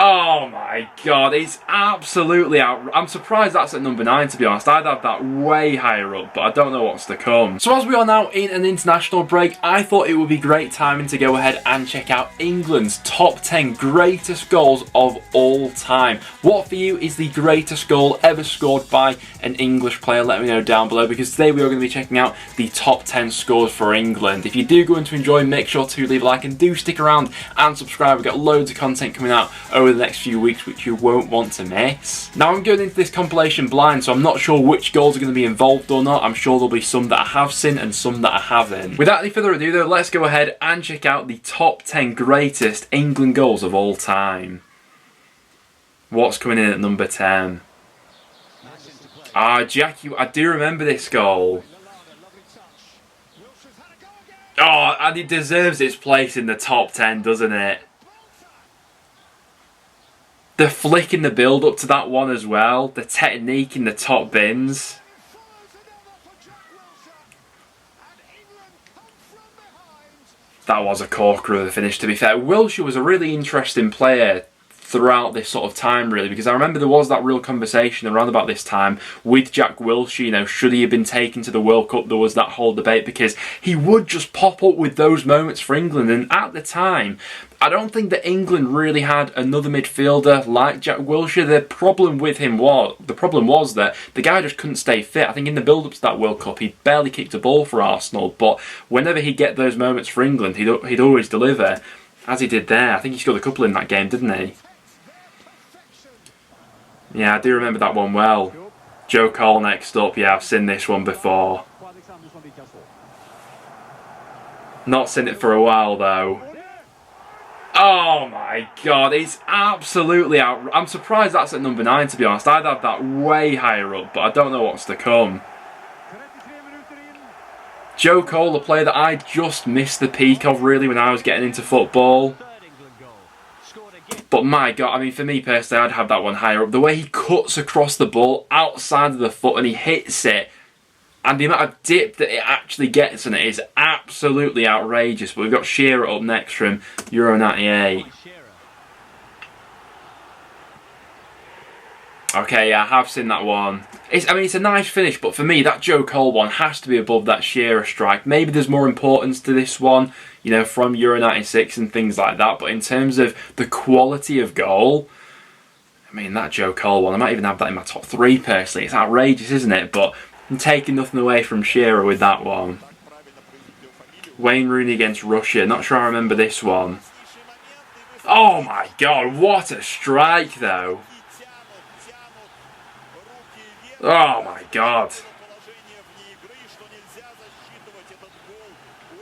Oh my god, it's absolutely out. I'm surprised that's at number 9, to be honest. I'd have that way higher up, but I don't know what's to come. So as we are now in an international break, I thought it would be great timing to go ahead and check out England's top 10 greatest goals of all time. What for you is the greatest goal ever scored by an English player? Let me know down below, because today we are going to be checking out the top 10 scores for England. If you do go on to enjoy, make sure to leave a like and do stick around and subscribe. We've got loads of content coming out over the next few weeks which you won't want to miss. Now I'm going into this compilation blind, so I'm not sure which goals are going to be involved or not. I'm sure there'll be some that I have seen and some that I haven't. Without any further ado though, let's go ahead and check out the top 10 greatest England goals of all time. What's coming in at number 10? Jackie, I do remember this goal. Oh, and it deserves its place in the top 10, doesn't it? The flick in the build up to that one as well. The technique in the top bins. That was a corker of a finish, to be fair. Wilshere was a really interesting player throughout this sort of time, really, because I remember there was that real conversation around about this time with Jack Wilshere, you know, should he have been taken to the World Cup? There was that whole debate because he would just pop up with those moments for England, and at the time I don't think that England really had another midfielder like Jack Wilshere. The problem was that the guy just couldn't stay fit. I think in the build-up to that World Cup, he barely kicked a ball for Arsenal, but whenever he'd get those moments for England, he'd always deliver, as he did there. I think he scored a couple in that game, didn't he? Yeah, I do remember that one well. Joe Cole next up. Yeah, I've seen this one before. Not seen it for a while though. Oh my god, it's absolutely out. I'm surprised that's at number 9, to be honest. I'd have that way higher up, but I don't know what's to come. Joe Cole, a player that I just missed the peak of really when I was getting into football. But my god, I mean, for me personally, I'd have that one higher up. The way he cuts across the ball outside of the foot and he hits it, and the amount of dip that it actually gets in it is absolutely outrageous. But we've got Shearer up next from Euro 98. Okay, yeah, I have seen that one. I mean, it's a nice finish, but for me, that Joe Cole one has to be above that Shearer strike. Maybe there's more importance to this one, you know, from Euro 96 and things like that. But in terms of the quality of goal, I mean, that Joe Cole one, I might even have that in my top 3 personally. It's outrageous, isn't it? But I'm taking nothing away from Shearer with that one. Wayne Rooney against Russia. Not sure I remember this one. Oh my god, what a strike though. Oh my god.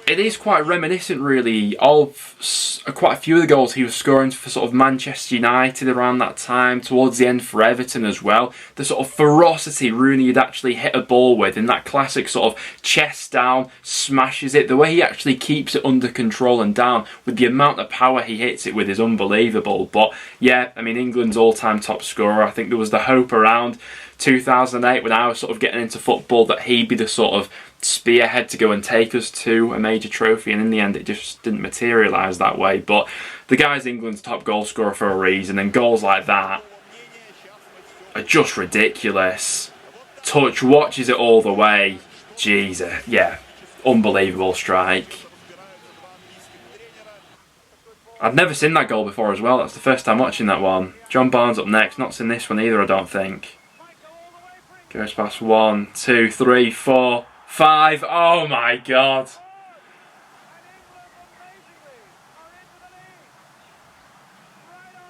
It is quite reminiscent really of quite a few of the goals he was scoring for sort of Manchester United around that time, towards the end for Everton as well. The sort of ferocity Rooney had actually hit a ball with in that classic sort of chest down, smashes it. The way he actually keeps it under control and down with the amount of power he hits it with is unbelievable. But yeah, I mean, England's all-time top scorer. I think there was the hope around 2008 when I was sort of getting into football that he'd be the sort of spearhead to go and take us to a major trophy, and in the end it just didn't materialise that way. But the guy's England's top goal scorer for a reason, and goals like that are just ridiculous. Touch, watches it all the way. Jesus, yeah, unbelievable strike. I'd never seen that goal before as well. That's the first time watching that one. John Barnes up next. Not seen this one either, I don't think. Goes past 1, 2, 3, 4, 5. Oh my god.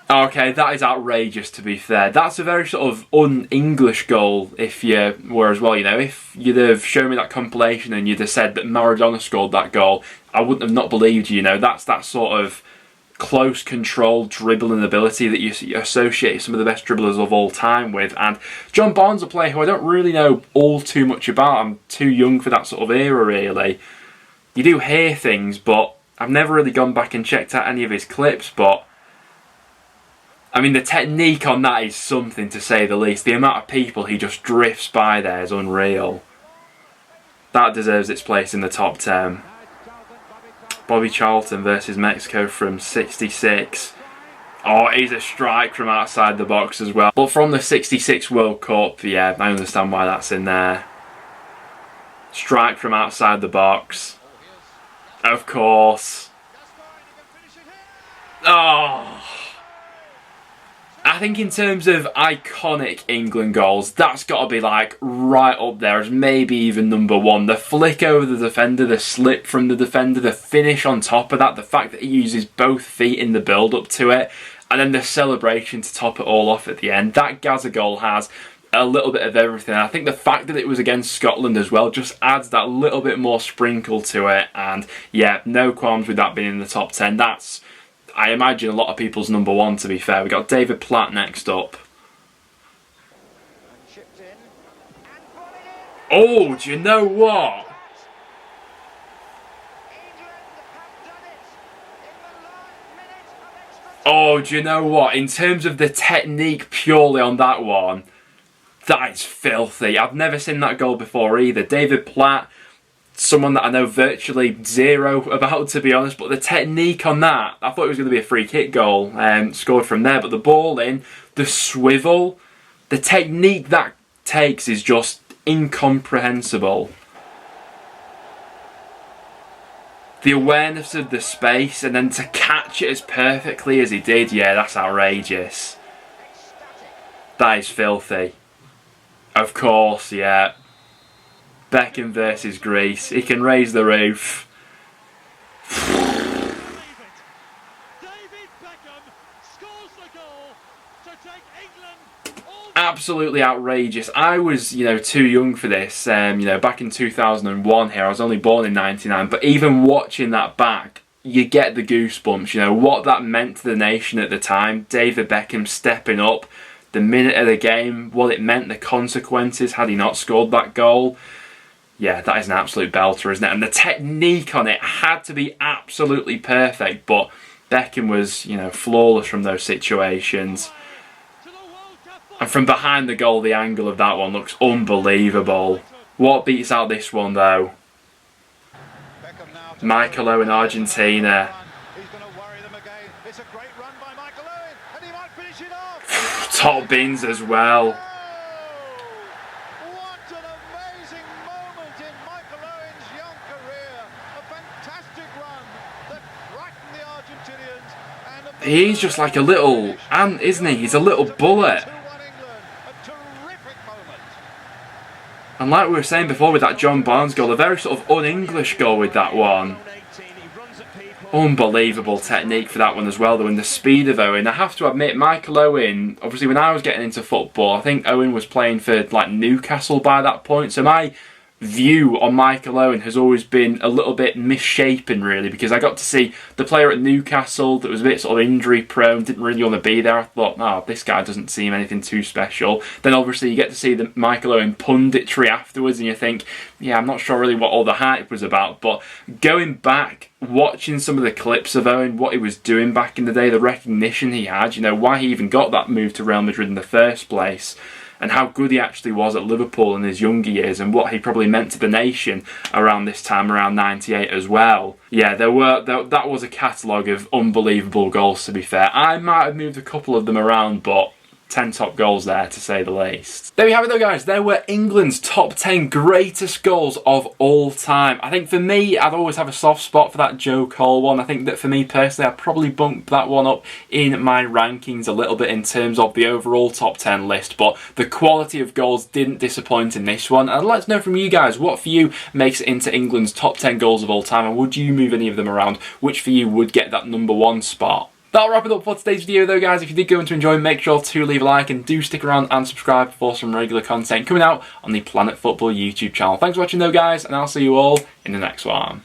Okay, that is outrageous, to be fair. That's a very sort of un-English goal, if you were as well, you know. If you'd have shown me that compilation and you'd have said that Maradona scored that goal, I wouldn't have not believed you, you know. That's that sort of close control dribbling ability that you associate some of the best dribblers of all time with. And John Barnes, a player who I don't really know all too much about. I'm too young for that sort of era, really. You do hear things, but I've never really gone back and checked out any of his clips. But I mean, the technique on that is something, to say the least. The amount of people he just drifts by there is unreal. That deserves its place in the top 10. Bobby Charlton versus Mexico from '66. Oh, he's a strike from outside the box as well. But from the 66 World Cup, yeah, I understand why that's in there. Strike from outside the box. Of course. Oh. I think in terms of iconic England goals, that's got to be like right up there as maybe even number one. The flick over the defender, the slip from the defender, the finish on top of that, the fact that he uses both feet in the build-up to it, and then the celebration to top it all off at the end. That Gaza goal has a little bit of everything. I think the fact that it was against Scotland as well just adds that little bit more sprinkle to it. And yeah, no qualms with that being in the top 10. That's, I imagine, a lot of people's number one, to be fair. We've got David Platt next up. Oh, do you know what? Oh, do you know what? In terms of the technique purely on that one, that is filthy. I've never seen that goal before either. David Platt, someone that I know virtually zero about, to be honest, but the technique on that, I thought it was going to be a free kick goal, scored from there, but the ball in, the swivel, the technique that takes is just incomprehensible. The awareness of the space, and then to catch it as perfectly as he did, yeah, that's outrageous. That is filthy. Of course, yeah. Beckham versus Greece. He can raise the roof. Absolutely outrageous. I was, too young for this. Back in 2001 here, I was only born in 99, but even watching that back, you get the goosebumps. What that meant to the nation at the time. David Beckham stepping up, the minute of the game, what it meant, the consequences had he not scored that goal. Yeah, that is an absolute belter, isn't it? And the technique on it had to be absolutely perfect, but Beckham was, flawless from those situations. And from behind the goal, the angle of that one looks unbelievable. What beats out this one, though? Michael Owen, Argentina. Top bins as well. He's just like a little ant, isn't he? He's a little bullet. And like we were saying before with that John Barnes goal, a very sort of un-English goal with that one. Unbelievable technique for that one as well, though, and the speed of Owen. I have to admit, Michael Owen, obviously when I was getting into football, I think Owen was playing for like Newcastle by that point, so my view on Michael Owen has always been a little bit misshapen, really, because I got to see the player at Newcastle that was a bit sort of injury prone, didn't really want to be there. I thought, oh, this guy doesn't seem anything too special. Then obviously you get to see the Michael Owen punditry afterwards and you think, yeah, I'm not sure really what all the hype was about, but going back, watching some of the clips of Owen, what he was doing back in the day, the recognition he had, why he even got that move to Real Madrid in the first place, and how good he actually was at Liverpool in his younger years, and what he probably meant to the nation around this time, around 98 as well. Yeah, that was a catalogue of unbelievable goals, to be fair. I might have moved a couple of them around, but 10 top goals there, to say the least. There we have it though, guys. There were England's top 10 greatest goals of all time. I think for me, I'd always have a soft spot for that Joe Cole one. I think that for me personally, I'd probably bump that one up in my rankings a little bit in terms of the overall top 10 list, but the quality of goals didn't disappoint in this one. And I'd like to know from you guys, what for you makes it into England's top 10 goals of all time, and would you move any of them around? Which for you would get that number one spot? That'll wrap it up for today's video though, guys. If you did go on to enjoy, make sure to leave a like and do stick around and subscribe for some regular content coming out on the Planet Football YouTube channel. Thanks for watching though, guys, and I'll see you all in the next one.